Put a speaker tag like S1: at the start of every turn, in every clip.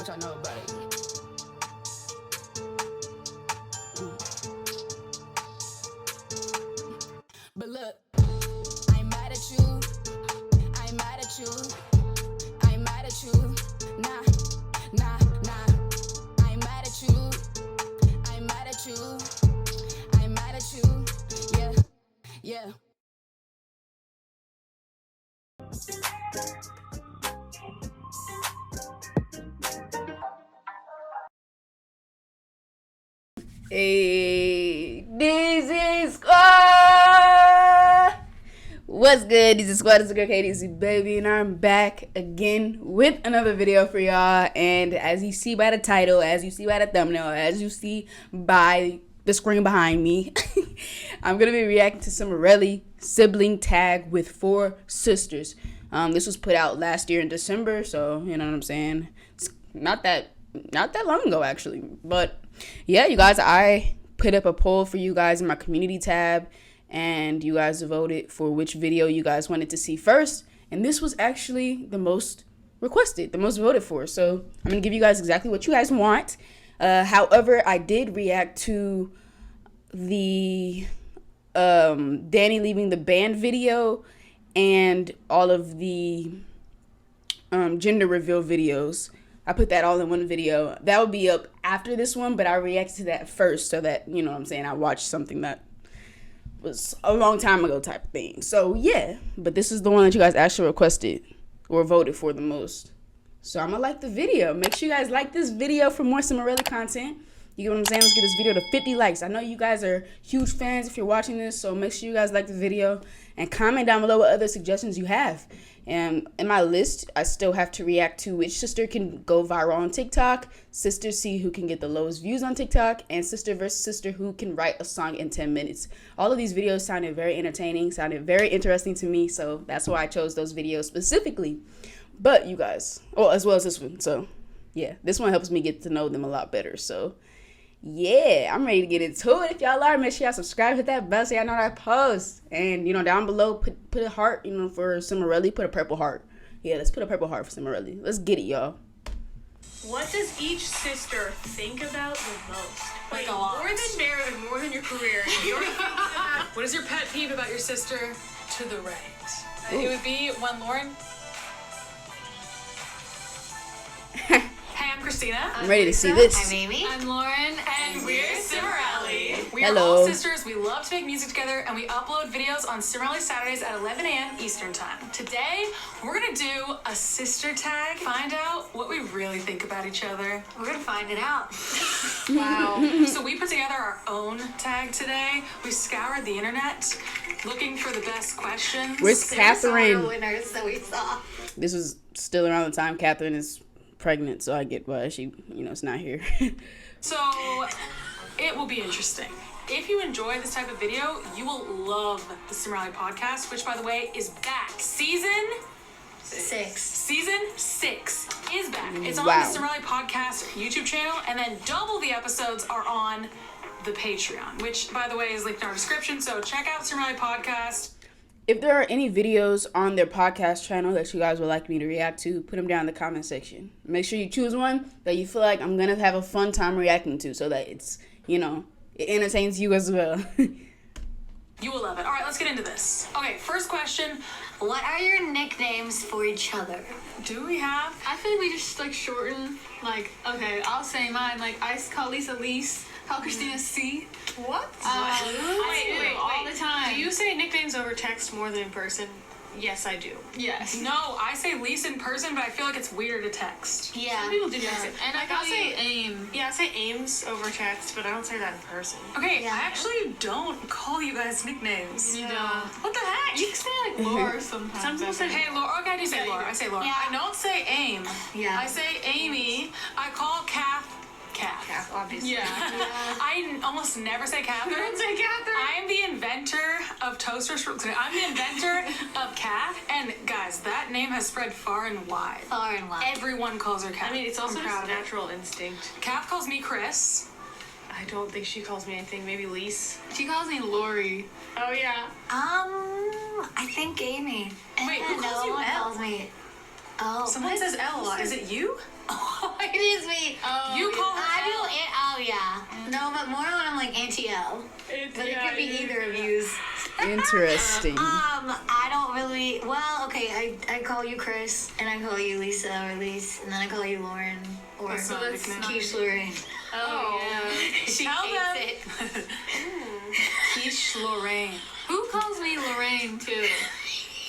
S1: What y'all know about it? But look, I ain't mad at you. I ain't mad at you. I ain't mad at you. Nah, nah, nah. I ain't mad at you. I ain't mad at you. I ain't mad at you. Yeah, yeah. Hey, DEEZY Squad! What's good? DEEZY Squad, it's your girl DEEZY baby, and I'm back again with another video for y'all. And as you see by the title, as you see by the thumbnail, as you see by the screen behind me, I'm gonna be reacting to Cimorelli sibling tag with 4 sisters. This was put out last year in December, so you know what I'm saying. It's not that long ago actually, but yeah, you guys, I put up a poll for you guys in my community tab, and you guys voted for which video you guys wanted to see first, and this was actually the most requested, the most voted for. So I'm gonna give you guys exactly what you guys want. However, I did react to the Danny leaving the band video and all of the gender reveal videos. I put that all in one video. That will be up after this one, but I reacted to that first so that, you know what I'm saying, I watched something that was a long time ago type of thing. So yeah, but this is the one that you guys actually requested or voted for the most. So I'm gonna like the video. Make sure you guys like this video for more Cimorelli content. You get what I'm saying? Let's get this video to 50 likes. I know you guys are huge fans if you're watching this, so make sure you guys like the video and comment down below what other suggestions you have. And in my list, I still have to react to which sister can go viral on TikTok, sister see who can get the lowest views on TikTok, and sister versus sister who can write a song in 10 minutes. All of these videos sounded very entertaining, sounded very interesting to me, so that's why I chose those videos specifically. But you guys, oh, as well as this one, so yeah, this one helps me get to know them a lot better. So yeah, I'm ready to get into it. If y'all are, make sure y'all subscribe, hit that bell so y'all know that I post. And, you know, down below, put a heart, you know, for Cimorelli. Put a purple heart. Yeah, let's put a purple heart for Cimorelli. Let's get it, y'all.
S2: What does each sister think about the most?
S3: Like a lot.
S2: More than marriage, more than your career. What is your pet peeve about your sister to the right?
S3: It would be when Lauren...
S2: Hey, I'm Christina.
S1: I'm ready to see this.
S3: I'm Amy.
S2: I'm Lauren. And we're Cimorelli. We are
S1: Hello.
S2: all sisters. We love to make music together, and we upload videos on Cimorelli Saturdays at 11 a.m. Eastern Time. Today, we're going to do a sister tag. Find out what we really think about each other.
S3: We're gonna find it out.
S2: Wow. So we put together our own tag today. We scoured the internet looking for the best questions.
S1: Where's Catherine?
S3: The winners that we saw.
S1: This was still around the time Catherine is pregnant, so I get why she, you know, it's not here.
S2: So it will be interesting. If you enjoy this type of video, you will love the Cimorelli podcast, which, by the way, is back. Season 6 is back. It's on
S1: Wow.
S2: the Cimorelli podcast YouTube channel, and then double the episodes are on the Patreon, which, by the way, is linked in our description. So check out Cimorelli podcast.
S1: If there are any videos on their podcast channel that you guys would like me to react to, put them down in the comment section. Make sure you choose one that you feel like I'm going to have a fun time reacting to so that it's, you know, it entertains you as well.
S2: You will love it. All right, let's get into this. Okay, first question.
S3: What are your nicknames for each other?
S2: Do we have...
S4: I feel like we just like shorten, like, okay, I'll say mine, like I call Lisa Lise, call Christina C.
S2: What?
S4: I do all the time.
S5: Do you say nicknames over text more than in person? Yes, I do.
S4: Yes.
S2: No, I say Lisa in person, but I feel like it's weirder to text.
S3: Yeah.
S5: Some people do text it.
S4: And
S5: Like,
S4: I'll say aim.
S5: Yeah, I say Ames over text, but I don't say that in person.
S2: Okay,
S3: Yeah.
S2: I actually don't call you guys nicknames.
S4: You know.
S2: What the heck?
S4: You can say like Laura sometimes.
S5: Some people say,
S2: Hey, Laura. Okay, I do say Laura. I say Laura.
S3: Yeah.
S2: I don't say Aim.
S3: Yeah.
S2: I say Amy. I call Kath.
S5: Kath, obviously.
S4: Yeah.
S2: I almost never say Catherine.
S5: Don't say Catherine.
S2: I am the inventor of toaster strudel. I'm the inventor of Kath, and guys, that name has spread far and wide.
S3: Far and wide.
S2: Everyone calls her Kath.
S5: I mean, it's also
S2: I'm
S5: just
S2: proud of it.
S5: natural instinct.
S2: Kath calls me Chris.
S5: I don't think she calls me anything. Maybe Lise.
S4: She calls me Lori.
S5: Oh, yeah.
S3: I think Amy.
S2: Wait, who
S3: And
S2: calls
S3: no
S2: you
S3: one
S2: Elle?
S3: calls me. Oh,
S2: Someone says L a lot. Is it you?
S3: it is me.
S2: You call her
S3: I
S2: L.
S3: do it. Oh yeah. No, but more when I'm like anti-L. But it could be either of yous.
S1: Interesting.
S3: I don't really. Well, okay. I call you Chris, and I call you Lisa or Lise, and then I call you Lauren or
S2: That's not a nickname.
S3: Quiche Lorraine.
S4: Oh, yeah.
S3: She
S2: Tell
S3: hates
S2: them.
S3: it.
S2: Quiche Lorraine.
S4: Who calls me Lorraine too?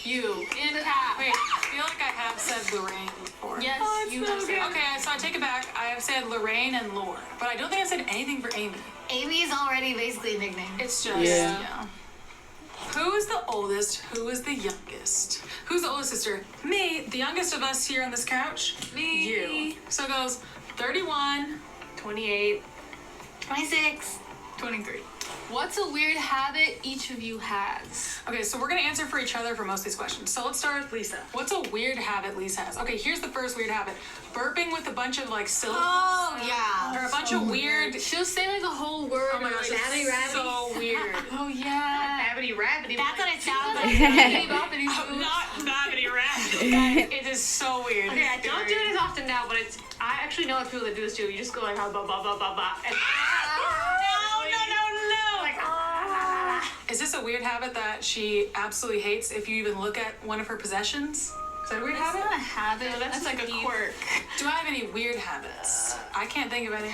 S4: You and Kat.
S2: Wait, I feel like I have said Lorraine before.
S4: Yes, you have said.
S2: Okay, so I take it back. I have said Lorraine and Lore, but I don't think I said anything for Amy.
S3: Amy is already basically a nickname.
S2: It's just,
S1: Yeah.
S2: Who is the oldest? Who is the youngest? Who's the oldest sister? Me, the youngest of us here on this couch.
S4: Me.
S2: You. So it goes 31, 28,
S3: 26.
S2: 23.
S4: What's a weird habit each of you has?
S2: Okay, so we're gonna answer for each other for most of these questions. So let's start with Lisa. What's a weird habit Lisa has? Okay, here's the first weird habit. Burping with a bunch of like syllables.
S3: Oh yeah.
S2: Or a bunch of weird.
S4: She'll say like a whole word.
S2: Oh my gosh,
S4: like,
S2: it's so weird.
S4: oh yeah.
S5: Babbity rabbity.
S3: That's what it sounds like.
S2: I'm not babbity rabbit. It is so weird.
S5: Okay, I don't do it as often now, but it's. I actually know people that do this too. You just go like, ba ba ba ba ba. And
S2: Is this a weird habit that she absolutely hates if you even look at one of her possessions? Is that a weird habit?
S4: Not a habit.
S5: that's like a quirk.
S2: Do I have any weird habits? I can't think of any.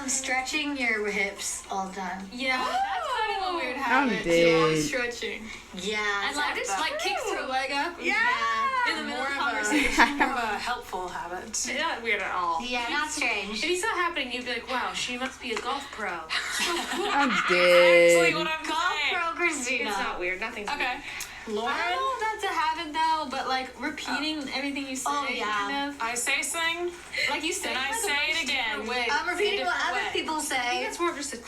S3: Stretching your hips all the time.
S4: Yeah, that's kind of a weird
S1: I'm
S4: habit.
S1: dead.
S4: Stretching.
S3: Yeah.
S4: And like just like kicks her leg up.
S3: Yeah.
S4: In the middle
S2: More
S4: of
S2: of
S4: conversation.
S2: more of a helpful habit.
S5: It's not weird at all.
S3: Yeah, not strange.
S5: If you saw it happening, you'd be like, wow, she must be a golf pro.
S1: I'm
S2: Actually, what
S1: dead.
S2: I'm
S3: Golf
S2: saying.
S3: pro Christina.
S5: It's not weird. Nothing's
S2: Okay. Lauren,
S4: I don't know if that's a habit though, but like repeating everything you say,
S3: Oh, yeah.
S4: kind of.
S2: I say something,
S4: Like you say,
S2: then I
S4: like a
S2: say
S4: much
S2: it again.
S4: different way.
S3: I'm repeating what
S2: different
S3: other
S2: way.
S3: people say.
S5: It's more of just a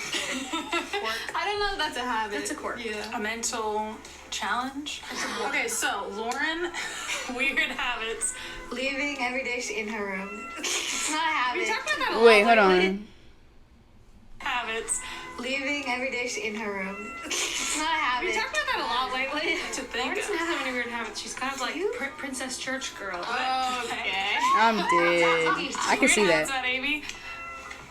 S4: I don't know if that's a habit.
S5: That's a quirk.
S4: Yeah.
S2: A mental challenge. Okay, so Lauren, weird habits.
S3: Leaving every day in her room. It's not a habit.
S5: We talked about that a lot.
S1: Wait, hold on.
S2: Habits
S3: Leaving every day in her room. It's not a habit.
S5: We talked about that a lot lately.
S2: to think
S5: Lauren doesn't
S2: of.
S5: have any weird habits. She's kind of like Princess Church girl.
S2: Okay.
S1: I'm dead. I can see
S2: Weird habits
S1: that.
S2: of Amy.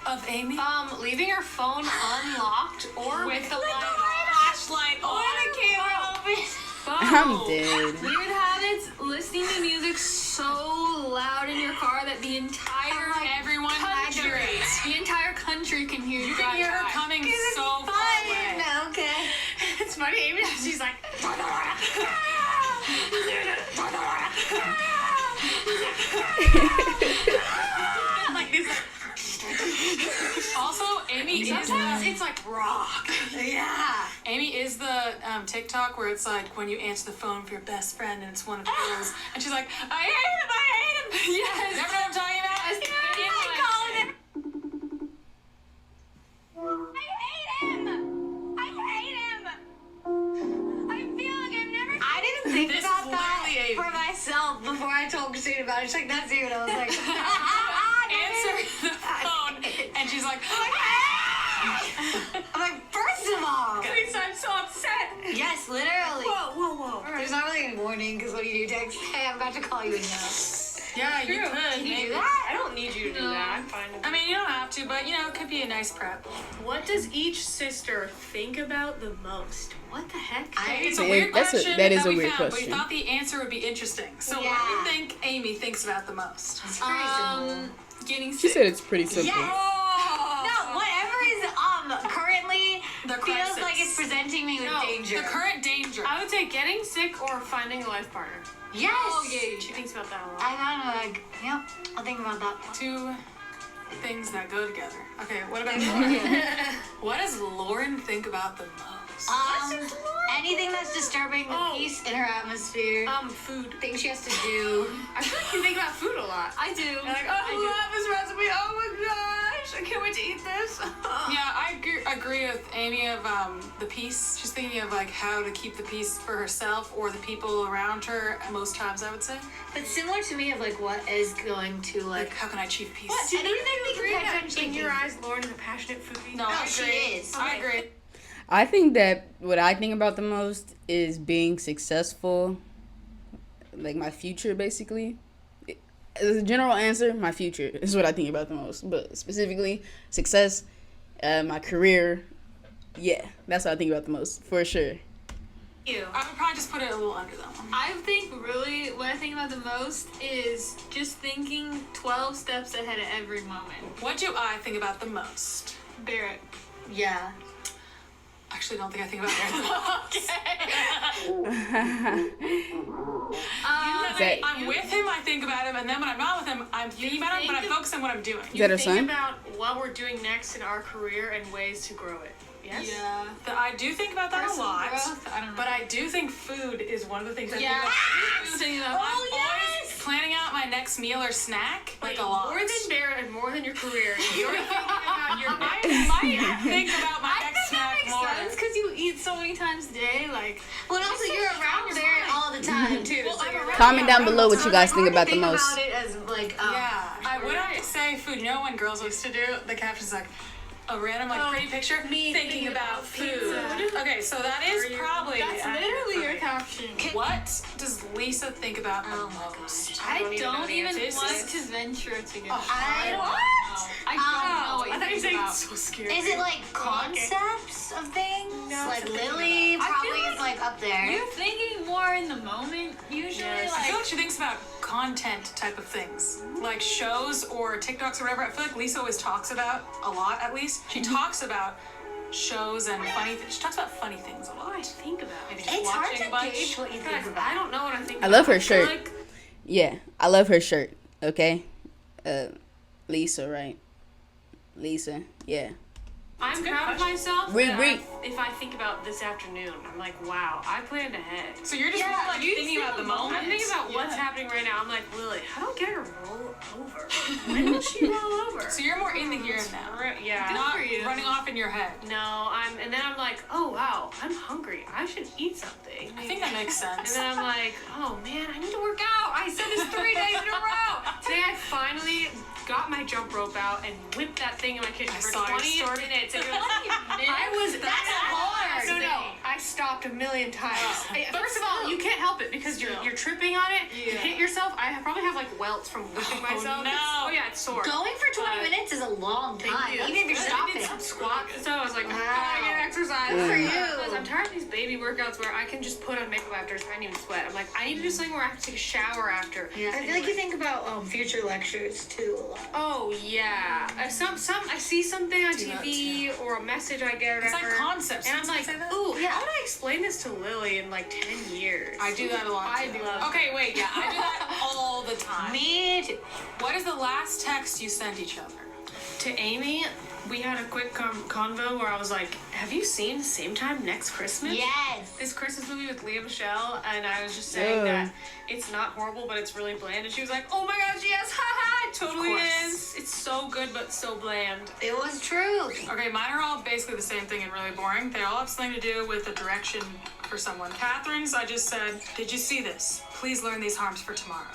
S2: Of Amy.
S5: Leaving her phone unlocked or with the
S2: Flashlight on.
S3: the camera open.
S1: I'm dead.
S4: Weird habits: listening to music so loud in your car that the entire
S2: Everyone
S4: country,
S2: country.
S4: the entire country can hear you.
S2: You can hear her coming so far away.
S3: Fine. Okay.
S5: It's funny, Amy. She's like, like this.
S2: Also, Amy is
S5: Sometimes
S2: the
S5: it's like rock.
S3: Yeah.
S2: Amy is the TikTok where it's like when you answer the phone for your best friend and it's one of hers, and she's like, I hate him, I hate him. Yes. Never know what I'm talking about.
S3: I called him. I didn't think
S2: This
S3: about
S2: is
S3: that
S2: literally
S3: for myself before I told Christina about it. She's like, that's you. And I was like,
S2: Answer the phone, and she's like,
S3: I'm like, first of all.
S5: Lisa, I'm so upset.
S3: Yes, literally.
S5: Whoa.
S3: There's not really any warning because when you do text, hey, I'm about to call you in now.
S2: yeah, you could.
S3: Can you
S2: maybe.
S3: do that?
S5: I don't need you to do that. I'm fine.
S2: I mean, you don't have to, but you know, it could be a nice prep.
S5: What does each sister think about the most? What the heck?
S2: It's a
S1: Yeah,
S2: weird
S1: that's a-
S2: question
S1: that is a
S2: we
S1: weird
S2: found,
S1: question.
S2: But we thought the answer would be interesting. So what do
S3: Yeah.
S2: you think Amy thinks about the most?
S3: It's pretty simple.
S4: Getting
S1: She
S4: sick.
S1: said it's pretty simple.
S3: Yes. No, whatever is currently
S2: The
S3: feels
S2: crisis.
S3: like it's presenting me with
S5: No,
S3: danger.
S2: The current danger.
S5: I would say getting sick or finding a life partner.
S3: Yes.
S4: Oh yeah.
S5: She thinks about that a lot.
S3: I kind of like, yep. I'll think about that.
S2: Two things that go together. Okay, what about Lauren? What does Lauren think about the most?
S3: Anything that's disturbing the peace in her atmosphere.
S5: Food.
S3: Things she has to do.
S5: I feel like you think about food a lot.
S4: I do.
S5: You're like, oh, I love this recipe. Oh my gosh, I can't wait to eat this.
S2: Yeah, I agree with Amy of the peace. She's thinking of like how to keep the peace for herself or the people around her. Most times, I would say.
S3: But similar to me of like what is going to
S2: Like, how can I achieve peace?
S5: What? Do you
S3: Anything we
S5: agree
S3: can
S5: that
S3: potentially
S5: in
S3: do.
S5: your eyes, Lauren is a passionate foodie?
S2: No, I
S3: she
S2: agree.
S3: is.
S2: I agree.
S1: I think that what I think about the most is being successful, like my future, basically. as a general answer, my future is what I think about the most. But specifically, success, my career, yeah, that's what I think about the most, for sure.
S2: I would probably just put it a little under that one.
S4: I think really what I think about the most is just thinking 12 steps ahead of every moment.
S2: What do I think about the most?
S4: Barrett.
S3: Yeah.
S2: Actually, don't think I think about
S1: That-
S2: I'm with him, I think about him, and then when I'm not with him, I'm thinking about him, but I focus on what I'm doing.
S1: Is that her
S5: Think
S1: son?
S5: about what we're doing next in our career and ways to grow it. Yes?
S4: Yeah.
S2: I do think about that a
S4: Personal
S2: lot,
S4: growth, I don't know.
S2: but I do think food is one of the things I
S4: Yeah.
S2: think about. I'm always planning out my next meal or snack, like a lot.
S5: More than Barrett and more than your career. You're thinking about your
S2: I might think about my next snack more.
S4: Because you eat so many times a day, like.
S3: Well, also you're around there all the time too.
S2: Well, I'm around-
S1: Comment down below what you guys think about the
S3: Think
S1: most.
S3: about it as like
S2: Yeah, I would have to say food. You know when girls used to do the captions like a random like pretty picture, me thinking about food. Okay, so that is probably
S4: That's literally your caption.
S2: What does Lisa think about the most?
S4: I don't even
S2: This
S4: want
S2: is-
S4: to venture to get.
S3: I
S4: I don't know what you think about.
S2: so scary.
S3: Is it like concepts of things?
S2: No,
S3: Like
S2: it's a thing
S3: Lily
S4: about- I
S3: probably
S4: feel
S3: is like up there.
S4: You're thinking more in the moment, usually.
S2: I
S4: Like,
S2: feel like she thinks about content type of things, like shows or TikToks or whatever. I feel like Lisa always talks about a lot. At least she talks about shows and funny. She talks about funny things a lot.
S5: I think about it.
S2: Maybe just
S3: It's hard
S2: watching a
S3: to
S2: bunch.
S3: gauge what you think
S5: I
S3: about.
S5: don't know what I think
S1: I love her
S5: about. feel
S1: shirt.
S5: Like,
S1: Yeah, I love her shirt. Okay, Lisa, right? Lisa, yeah.
S5: I'm proud of myself.
S1: Read,
S5: but
S1: read.
S5: If I think about this afternoon, I'm like, wow, I planned ahead.
S2: So you're just more like thinking about the moment.
S5: I'm thinking about what's happening right now. I'm like, Lily, how do I get her to roll over? When will she roll over?
S2: So you're more in the here and now,
S5: Yeah.
S2: not
S4: for you.
S2: running off in your head.
S5: No, and then I'm like, oh wow, I'm hungry. I should eat something.
S2: I think that makes
S5: And
S2: sense.
S5: then I'm like, oh man, I need to work out. I said this 3 days in a row. Today I finally got my jump rope out and whipped that thing in my kitchen
S2: I
S5: for
S2: saw your
S5: 20
S2: story.
S5: minutes. And I was
S3: That's hard.
S5: No, I stopped a million times. First of all, you can't help it because you're tripping on it. You hit yourself. I probably have like welts from whipping myself.
S2: no.
S5: Oh yeah, it's sore.
S3: Going for 20 minutes is a long time,
S5: you.
S3: even if you're
S5: I did
S3: stopping.
S5: some squats, so I was like,
S3: Wow.
S5: gotta get exercise.
S3: Good for you.
S5: Because I'm tired of these baby workouts where I can just put on makeup after, so I don't even sweat. I'm like, I need to do something where I have to take a shower after.
S3: Yeah, I feel like you think about future lectures too a lot.
S5: Oh yeah, I see something on TV or a message I get or
S2: It's like
S5: whatever,
S2: concepts.
S5: and I'm
S2: Didn't you
S5: like,
S2: say that?
S5: ooh, how would I explain this to Lily in like 10 years?
S2: I do that a lot.
S5: I
S2: too.
S5: do that.
S2: Okay, wait. Yeah, I do that all the time.
S3: Me too.
S2: What is the last text you sent each other?
S5: To Amy, we had a quick convo where I was like, have you seen Same Time Next Christmas?
S3: Yes.
S5: This Christmas movie with Leah Michele, and I was just saying that it's not horrible, but it's really bland. And she was like, "Oh my gosh, yes, haha, it totally
S2: course.
S5: is. It's so good, but so bland."
S3: It was true.
S2: Okay, mine are all basically the same thing and really boring. They all have something to do with a direction for someone. Catherine's, I just said, did you see this? Please learn these harms for tomorrow.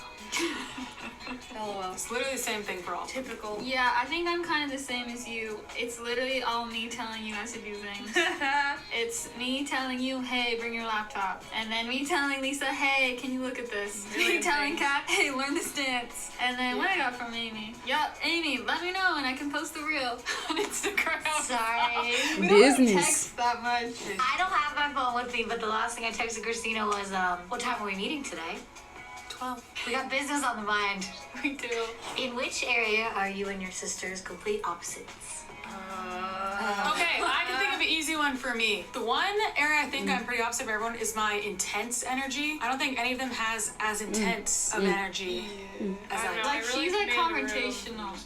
S5: LOL.
S2: It's literally the same thing for all.
S5: Typical.
S4: Yeah, I think I'm kind of the same as you. It's literally all me telling you not to do things. It's me telling you, hey, bring your laptop. And then me telling Lisa, hey, can you look at this? Me telling Kat, hey, learn this dance. And then what I got from Amy. Yup, Amy, let me know and I can post the reel on Instagram.
S3: Sorry.
S4: We don't
S1: Business.
S4: text that much.
S3: I don't have my phone with me, but the last thing I texted Christina was, what time are we meeting today?
S2: 12.
S3: We got business on the mind.
S4: We do.
S3: In which area are you and your sisters complete opposites?
S2: Okay, I can think of an easy one for me. The one area I think I'm pretty opposite of everyone is my intense energy. I don't think any of them has as intense of energy as I do.
S4: Like, she's like
S5: made a room.
S4: confrontational.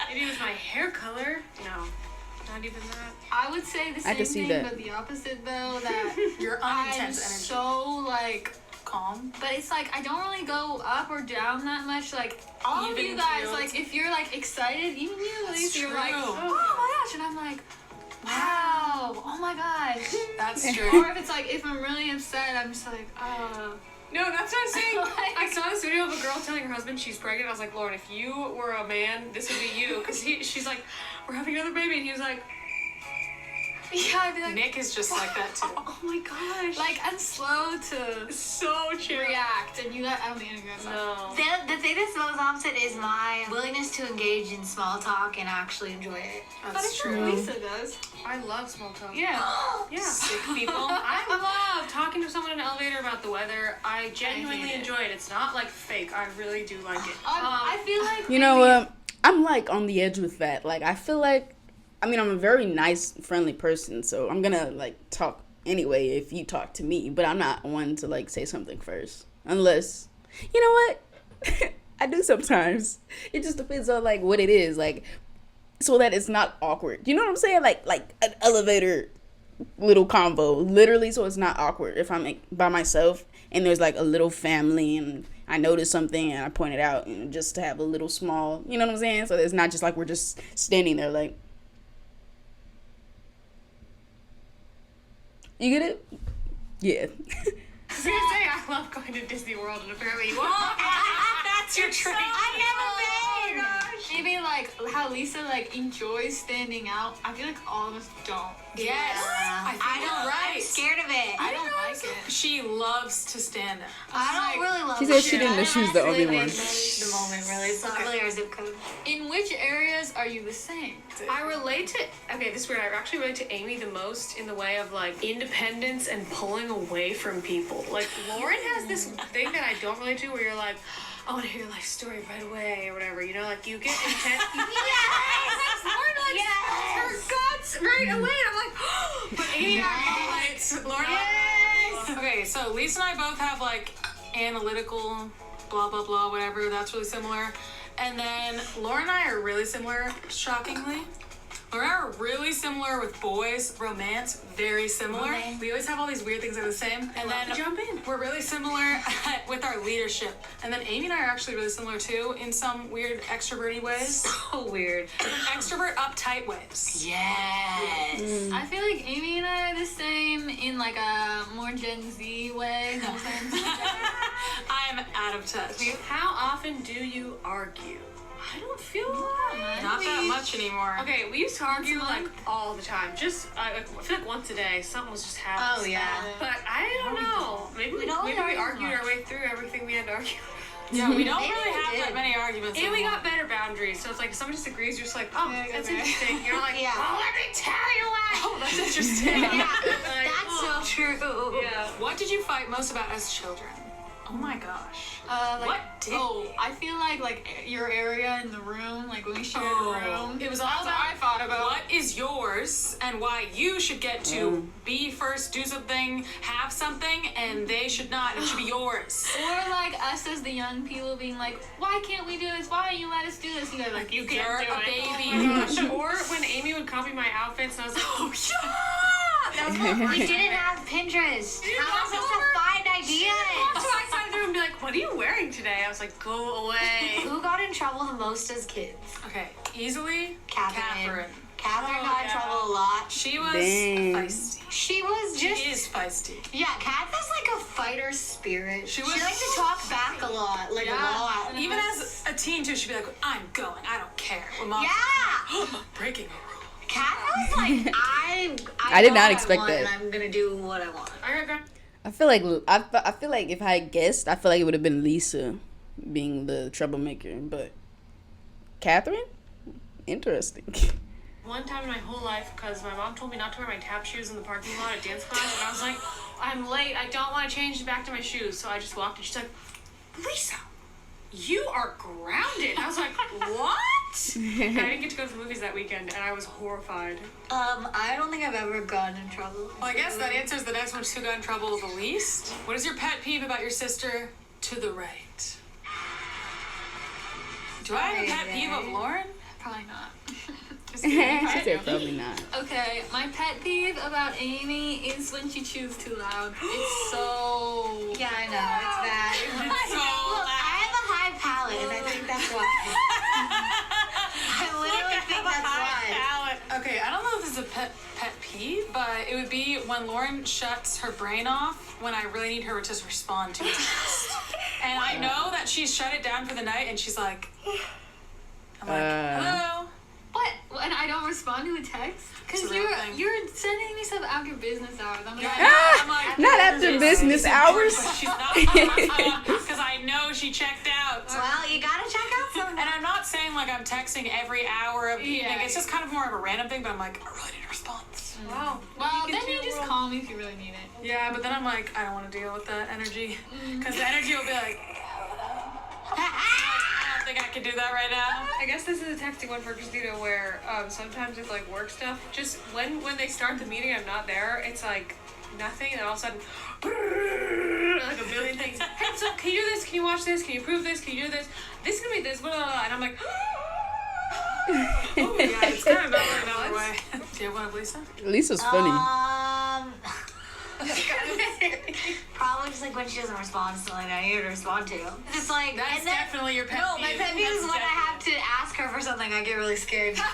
S5: Maybe it was my hair color. No, not even that.
S4: I would say the
S1: I
S4: same
S1: can see
S4: thing,
S1: that.
S4: but the opposite though, that
S2: Your
S4: I'm
S2: unintense energy.
S4: so like,
S2: Calm.
S4: but it's like I don't really go up or down that much. Like all of you
S2: Even
S4: guys,
S2: keeled.
S4: like if you're like excited, even you, at least you're like,
S2: true.
S4: oh my gosh, and I'm like, wow, oh my gosh.
S2: That's
S4: Or
S2: true.
S4: if it's like if I'm really upset, I'm just like,
S5: No, that's what I'm saying.
S4: Like-
S5: I saw this video of a girl telling her husband she's pregnant. I was like, Lauren, if you were a man, this would be you. Because she's like, we're having another baby. And he was like,
S4: Yeah, I'd be like,
S2: Nick is just like that too.
S5: Oh my gosh.
S4: like, I'm slow to
S5: so chill.
S4: react, and you guys, I don't think any of you guys are.
S2: No.
S3: The thing that's most opposite is my willingness to engage in small talk and actually enjoy it.
S2: That's true.
S4: Lisa does.
S5: I love small talk.
S4: Yeah.
S5: Yeah.
S2: Sick people.
S5: I love talking to someone in an elevator about the weather. I genuinely
S4: hate it.
S5: enjoy it. It's not like fake. I really do like it.
S4: I feel like
S1: You know, I'm like on the edge with that. Like, I feel like, I mean, I'm a very nice, friendly person, so I'm gonna like talk anyway if you talk to me. But I'm not one to like say something first, unless, you know what, I do sometimes. It just depends on like what it is, like, so that it's not awkward. You know what I'm saying? Like an elevator little convo, literally, so it's not awkward if I'm like, by myself and there's like a little family and I notice something and I point it out, and just to have a little small, you know what I'm saying? So it's not just like we're just standing there like. You get it? Yeah.
S5: I was gonna say I love going to Disney World, and apparently you
S2: That's your trait.
S3: I've never been!
S4: maybe like how Lisa like enjoys standing out. I feel like all of us don't.
S2: Yes. I think
S3: I
S2: you're
S3: don't.
S2: right.
S3: I'm scared of it.
S4: I don't like it.
S2: She loves to stand up.
S3: I don't really love
S1: She
S3: it.
S1: said she didn't know she was the only one.
S3: The moment, really. It's not really our zip code.
S4: In which areas are you the same?
S5: I relate to, okay, this is weird, I actually relate to Amy the most in the way of like independence and pulling away from people. Like Lauren has this thing that I don't relate to where you're like, I want to hear your life story right away or whatever, you know, like you get intense.
S3: Yes!
S5: Lauren like her guts right away. I'm like, but Amy and I
S2: It's Lauren.
S3: Yes!
S2: Okay, so Lisa and I both have like analytical, blah blah blah, whatever. That's really similar. And then Laura and I are really similar, shockingly. Laura and I are really similar with boys, romance, very similar.
S3: Okay.
S2: We always have all these weird things that are the same. And
S5: love
S2: then
S5: to jump in.
S2: we're really similar with our leadership. And then Amy and I are actually really similar too in some weird extroverty ways.
S3: So weird.
S2: Extrovert, uptight ways.
S3: Yes.
S4: I feel like Amy and I are the same in like a more Gen Z way.
S2: I'm out of touch.
S5: How often do you argue? I don't feel like
S2: Not that much anymore.
S5: Okay, we used to argue like all the time. Just I feel like once a day, something was just happening.
S3: Oh, yeah.
S5: But I don't know. Maybe
S3: We don't
S5: we
S3: argue
S5: argued
S3: much.
S5: our way through everything we had to argue.
S2: Yeah, we don't
S3: Maybe
S2: really
S3: we
S2: have
S3: did.
S2: that many arguments
S5: And we
S2: anymore.
S5: got better boundaries. So it's like if someone disagrees, you're just like, oh,
S4: Yeah,
S5: that's
S4: okay.
S5: interesting. You're like,
S3: Yeah.
S5: oh, let me tell you what.
S2: Oh, that's interesting.
S3: Yeah,
S5: Like,
S3: that's so true.
S5: Yeah.
S2: What did you fight most about as children? Oh my gosh.
S4: Like,
S2: What did
S4: I feel like your area in the room, like when we shared
S2: Oh.
S4: a room.
S2: It was all
S4: That's what I thought about.
S2: What is yours and why you should get to be first, do something, have something, and they should not. It should be yours.
S4: Or like us as the young people being like, why can't we do this? Why don't you let us do this? You guys are like, you can't
S2: You're
S4: do
S2: a
S4: it.
S2: baby.
S5: Oh my gosh. Or when Amy would copy my outfits and I was like, oh,
S3: That was what we didn't have Pinterest. How am I supposed to find
S5: So
S3: ideas?
S5: I sat there and be like, what are you wearing today? I was like, go away.
S3: Who got in trouble the most as kids?
S2: Okay, easily
S3: Catherine.
S2: Catherine.
S3: Catherine
S5: Oh,
S3: got in
S5: yeah.
S3: trouble a lot.
S2: She was
S1: Dang.
S2: feisty.
S3: She was
S2: She
S3: just.
S2: is feisty.
S3: Yeah, Catherine's like a fighter spirit.
S2: She
S3: She
S2: was-
S3: likes to talk back a lot, like
S4: Yeah.
S3: a lot.
S2: Even as a teen too, she'd be like, I'm going, I don't care. When mom
S3: Yeah!
S2: breaking a rule.
S3: Catherine's like, I
S1: I did
S3: know
S1: not
S3: what
S1: expect
S3: want
S1: that.
S3: And I'm gonna do what I want.
S5: Okay.
S1: I feel like if I had guessed, I feel like it would have been Lisa being the troublemaker, but Catherine, interesting.
S5: One time in my whole life, because my mom told me not to wear my tap shoes in the parking lot at dance class, and I was like, I'm late, I don't want to change back to my shoes. So I just walked and she's like, Lisa, you are grounded. I was like, what? And I didn't get to go to the movies that weekend, and I was horrified.
S3: I don't think I've ever gotten in trouble.
S2: Well, I guess that answers the next one. Who got in trouble the least? What is your pet peeve about your sister to the right? Do I have a pet peeve of Lauren?
S4: Probably not.
S2: Just
S1: She
S2: kidding.
S1: said probably not.
S4: Okay, my pet peeve about Amy is when she chews too loud. It's so...
S3: Yeah, I know. It's bad.
S2: So
S3: Look, I have a high palate, and I think that's why. I literally think that's why.
S2: Okay, I don't know if this is a pet peeve, but it would be when Lauren shuts her brain off when I really need her to just respond to a text. And I know that she's shut it down for the night, and she's like, I'm like, hello.
S4: What? And I don't respond to a text? Because
S2: It's a real thing.
S4: you're sending me stuff after business hours. I'm like,
S2: I'm like,
S1: Not after business hours.
S2: she's not because I know she checked out.
S3: Well, you gotta check out some.
S2: And I'm not saying like I'm texting every hour of the evening.
S4: Yeah.
S2: It's just kind of more of a random thing, but I'm like, I really need a response.
S5: Wow.
S4: well, then you just call me if you really need it.
S2: Yeah, but then I'm like, I don't want to deal with that energy. Because the energy will be like, I don't think I can do that right now.
S5: I guess this is a texting one for Christina where sometimes with like work stuff, just when they start the meeting, I'm not there. It's like nothing, and all of a sudden, like a billion things. Hey, so can you do this? Can you watch this? Can you prove this? Can you do this? This is gonna be this, blah, blah, blah. And I'm like,
S2: Oh, yeah, it's kind of another way. Do you have one of Lisa?
S1: Lisa's funny.
S3: Probably just like when she doesn't respond to something I need her to respond to. It's like
S2: That's
S3: and then,
S2: definitely your pet
S3: no,
S2: peeve.
S3: my pet peeve is
S2: That's
S3: when I have to ask her for something. I get really scared because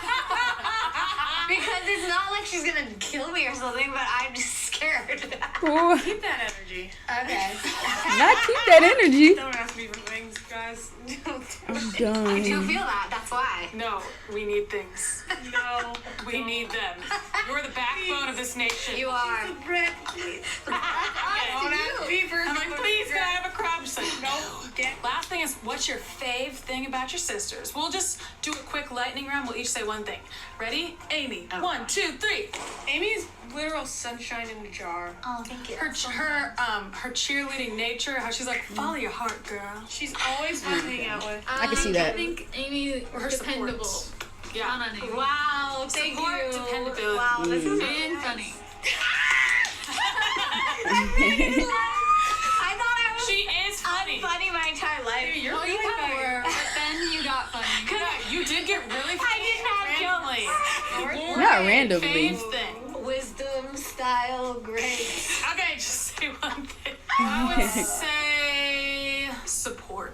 S3: it's not like she's gonna kill me or something, but I'm just scared.
S1: Ooh,
S2: Keep that energy.
S3: Okay.
S1: not keep that energy.
S5: don't ask me for things, guys.
S1: I'm
S3: I
S1: done.
S3: do feel that. That's why.
S2: No, we need things.
S5: No.
S2: We need them. You're the backbone of this nation.
S3: You are.
S5: Bread, please.
S2: Yes.
S5: Don't ask me for
S2: I'm like, please, can I have a crab? She's like, no.
S5: Get
S2: Last thing is, what's your fave thing about your sisters? We'll just do a quick lightning round. We'll each say one thing. Ready? Amy. 1, 2, 3.
S5: Amy's literal sunshine in a jar.
S3: Oh, thank you.
S2: Her cheerleading nature. How she's like, follow your heart, girl.
S5: She's always fun to hang out with.
S1: I can see that.
S4: I think Amy
S2: Or her
S4: dependable.
S2: support.
S4: Count
S2: Yeah.
S4: on Amy.
S3: Wow, thank
S2: Support,
S3: you.
S2: dependability.
S3: Wow, this is
S4: And funny.
S3: I thought I was
S2: She is funny.
S3: funny my entire life.
S2: You're
S4: Well, you
S2: really
S4: kind of
S2: funny.
S4: were, but then you got funny.
S2: Yeah, you did get really funny.
S3: I didn't have
S2: randomly.
S1: Not randomly.
S2: Fave thing.
S3: Wisdom, style, grace.
S2: Okay, just say one thing. I would say support.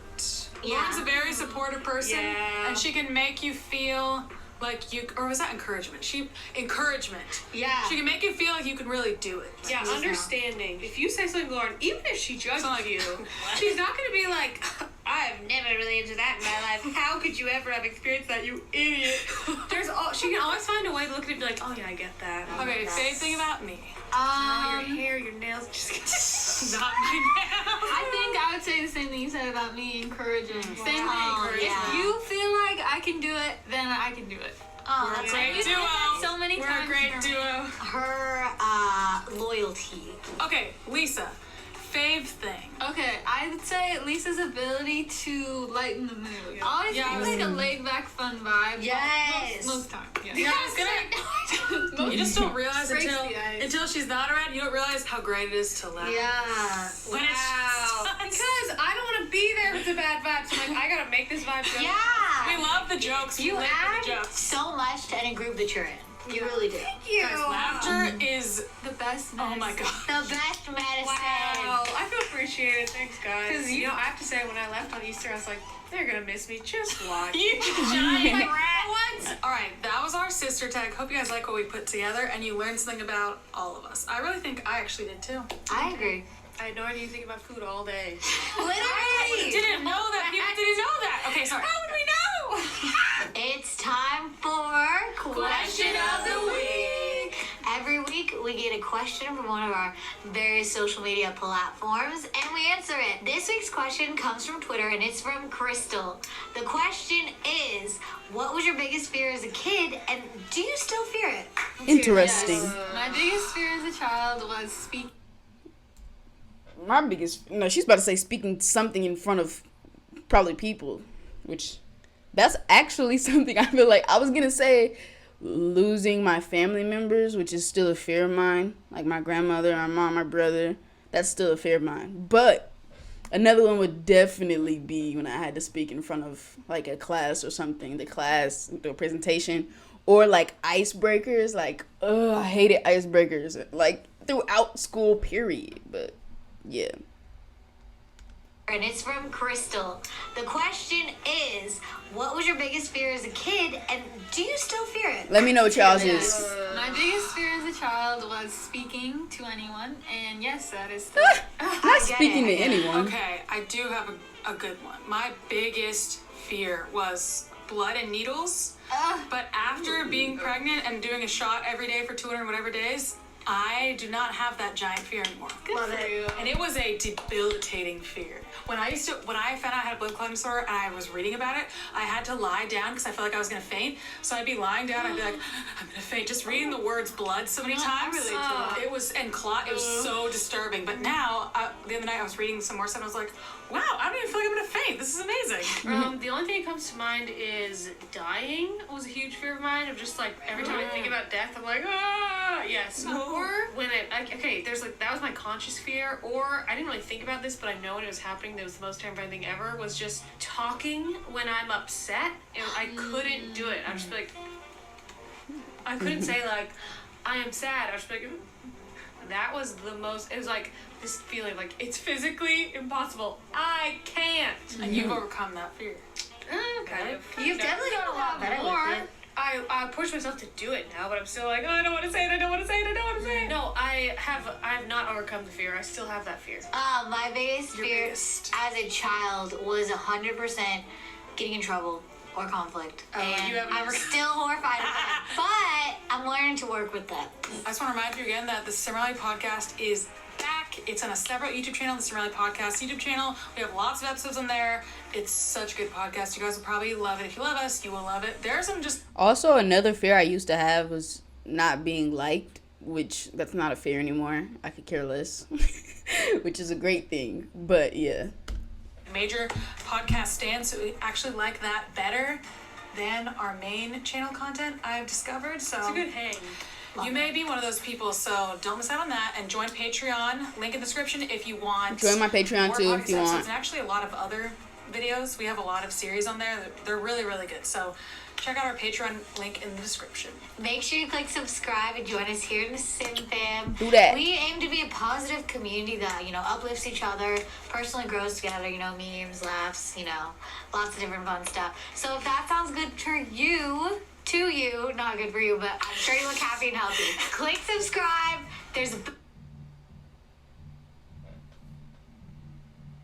S3: Yeah.
S2: Lauren's a very supportive person,
S5: Yeah.
S2: and she can make you feel like you, or was that encouragement? Encouragement.
S3: Yeah.
S2: She can make you feel like you can really do it.
S5: Yeah, understanding. If you say something to Lauren, even if she judges
S2: It's not like-
S5: you, she's not gonna be like, I've never really into that in my life. How could you ever have experienced that, you idiot? She can always find a way to look at it and be like, oh yeah, I get that.
S2: Okay, fave thing about me.
S5: Your hair, your nails, just
S2: Not my nails.
S4: I think I would say the same thing you said about me, encouraging. Same thing.
S3: Oh,
S4: If
S3: yeah.
S4: you feel like I can do it, then I can do it.
S3: Oh,
S2: We're a
S3: that's
S2: great
S4: You said
S2: duo.
S4: that so many
S2: We're
S4: times
S2: a great
S4: for me.
S2: duo.
S3: her loyalty.
S2: Okay, Lisa. Fave thing.
S4: Okay, I would say Lisa's ability to lighten the mood. Always
S2: Yeah, I
S4: seems
S2: was-
S4: like a laid back, fun vibe.
S3: Yes.
S4: Most time. Yeah.
S2: Yeah, I was gonna. You just don't realize
S4: Breaks the ice.
S2: until she's not around. You don't realize how great it is to laugh.
S3: Yeah.
S2: When
S5: Wow.
S2: it's
S5: Because I don't want to be there with the bad vibes. So I'm like, I gotta make this vibe go.
S2: we
S3: Yeah.
S2: love the jokes. We
S3: You
S2: live
S3: add
S2: for the jokes.
S3: so much to any group that you're in. You really do.
S2: Guys, laughter is.
S4: The best.
S2: Oh my god.
S3: The best medicine.
S5: Wow, I feel appreciated. Thanks, guys. Because I have to say, when I left on Easter, I was like, they're gonna miss me. Just watch.
S2: You giant rat. What? All right, that was our sister tag. Hope you guys like what we put together and you learned something about all of us. I really think I actually did too.
S3: I agree.
S5: I had no idea you think about food all day.
S3: Literally.
S2: Didn't know that. People didn't know that. Okay, sorry.
S5: How would we know?
S3: It's time for
S2: Question of the week.
S3: Every week we get a question from one of our various social media platforms and we answer it. This week's question comes from Twitter and it's from Crystal. The question is, what was your biggest fear as a kid and do you still fear it?
S1: Interesting.
S4: My biggest fear as a child was speaking.
S1: My biggest, no, she's about to say speaking something in front of probably people, which that's actually something I feel like I was gonna say losing my family members, which is still a fear of mine, like my grandmother, my mom, my brother. That's still a fear of mine. But another one would definitely be when I had to speak in front of like a class or something, the presentation, or like icebreakers. Like, I hated icebreakers like throughout school period. But yeah.
S3: And it's from Crystal. The question is, what was your biggest fear as a kid and do you still fear it?
S1: Let me know what y'all's is.
S4: My biggest fear as a child was speaking to anyone, and yes, that is still.
S1: Not speaking to anyone.
S2: Okay, I do have a good one. My biggest fear was blood and needles. But after being pregnant and doing a shot every day for 200 whatever days, I do not have that giant fear anymore.
S4: Good for you.
S2: And it was a debilitating fear. When I found out I had a blood clotting disorder and I was reading about it, I had to lie down because I felt like I was gonna faint. So I'd be lying down, I'd be like, I'm gonna faint. Just reading the words blood so many times. It was, and clot, it was so disturbing. But now, the other night I was reading some more stuff and I was like, wow, I don't even feel like I'm gonna faint. This is amazing.
S5: The only thing that comes to mind is dying was a huge fear of mine. Of just like every time I think about death, I'm like, ah, yes. Or when okay, there's like that was my conscious fear. Or I didn't really think about this, but I know when it was happening, that was the most terrifying thing ever. Was just talking when I'm upset. I couldn't do it. I just be like, I couldn't say like, I am sad. I was just like. That was the most, it was like this feeling like it's physically impossible. I can't.
S2: And you've overcome that fear.
S5: Kind of.
S3: You've definitely got a lot better with it.
S5: I push myself to do it now, but I'm still like, oh, I don't want to say it, I don't want to say it, I don't want to say it. No, I have not overcome the fear. I still have that fear.
S3: My biggest fear as a child was 100% getting in trouble or conflict. And I'm still horrified of that. But I'm learning to work with that.
S2: I just want to remind you again that the Cimorelli podcast is back. It's on a separate YouTube channel, the Cimorelli podcast YouTube channel. We have lots of episodes on there. It's such a good podcast. You guys will probably love it. If you love us, you will love it. There's some just...
S1: Also, another fear I used to have was not being liked, which that's not a fear anymore. I could care less, which is a great thing. But yeah.
S2: Major podcast stands who actually like that better than our main channel content, I've discovered. So
S5: It's a good hang.
S2: You may be one of those people, so don't miss out on that. And join Patreon. Link in the description if you want.
S1: Join my Patreon
S2: more
S1: too
S2: podcast
S1: if you want.
S2: episodes, and actually a lot of other videos. We have a lot of series on there. They're really, really good. So check out our Patreon link in the description.
S3: Make sure you click subscribe and join us here in the Sim Fam.
S1: Do that.
S3: We aim to be a positive community that, uplifts each other, personally grows together, memes, laughs, lots of different fun stuff. So if that sounds good for you, not good for you, but I'm sure you look happy and healthy. Click subscribe. There's a...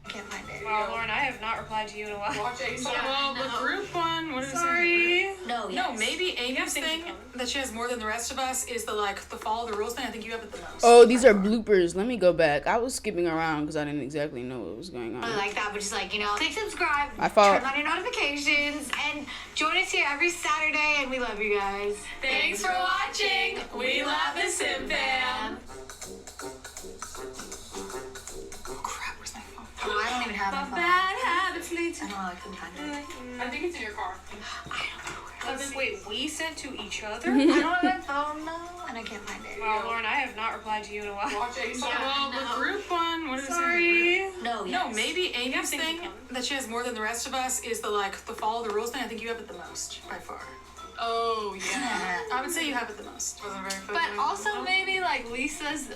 S3: I can't find it.
S5: Wow, Lauren, I have not replied to you in a while.
S2: Well, the group one, what is
S5: Sorry.
S2: it?
S3: No,
S2: No, maybe Amy's thing that she has more than the rest of us is the follow the rules thing. I think you have it the most.
S1: Oh, these are bloopers. Let me go back. I was skipping around because I didn't exactly know what was going on.
S3: I like that, but just click subscribe,
S1: I follow-
S3: turn on your notifications, and join us here every Saturday, and we love you guys.
S2: Thanks for watching. We love the Sim Fam. Oh crap, where's my phone?
S3: Oh, I don't even have my phone.
S5: Bad habits lead to...
S3: I don't know, I couldn't find it.
S2: I think it's in your car.
S5: Wait, we sent to each other?
S3: I don't have my phone, though, and I can't find it.
S5: Wow, Lauren, I have not replied to you in a while.
S2: Well, the group one, what is it?
S5: Sorry.
S3: No,
S2: No, maybe Amy's thing that she has more than the rest of us is the follow the rules thing. I think you have it the most by far. Oh yeah, I would say you have it the most. Wasn't very
S4: But also maybe like Lisa's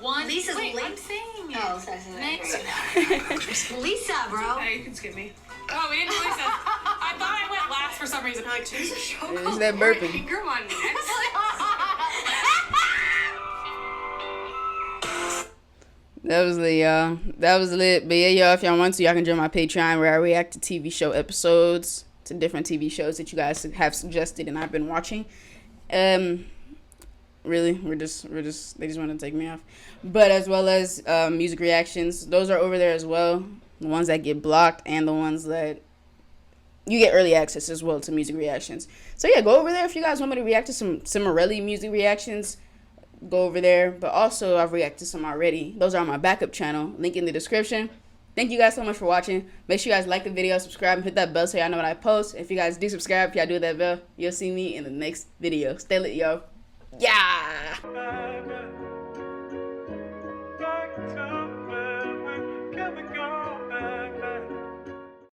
S4: one.
S3: Lisa's
S4: wait,
S3: link?
S4: I'm saying it.
S3: Oh, sorry.
S4: Next.
S3: Lisa, bro.
S5: Okay, you can skip me.
S2: Oh, we didn't do Lisa. I thought I went last for some reason. I'm like, there's a show
S1: Is
S2: called
S1: that burping?
S5: Finger one next.
S1: That was lit, y'all. That was lit. But yeah, y'all, if y'all want to, y'all can join my Patreon where I react to TV show episodes, to different TV shows that you guys have suggested and I've been watching. Really, they just want to take me off. But as well as music reactions, those are over there as well. The ones that get blocked and the ones that you get early access as well to music reactions. So yeah, go over there if you guys want me to react to some Cimorelli music reactions. Go over there. But also, I've reacted to some already. Those are on my backup channel. Link in the description. Thank you guys so much for watching. Make sure you guys like the video, subscribe, and hit that bell so y'all know when I post. If you guys do subscribe, if y'all do that bell, you'll see me in the next video. Stay lit, yo. Yeah!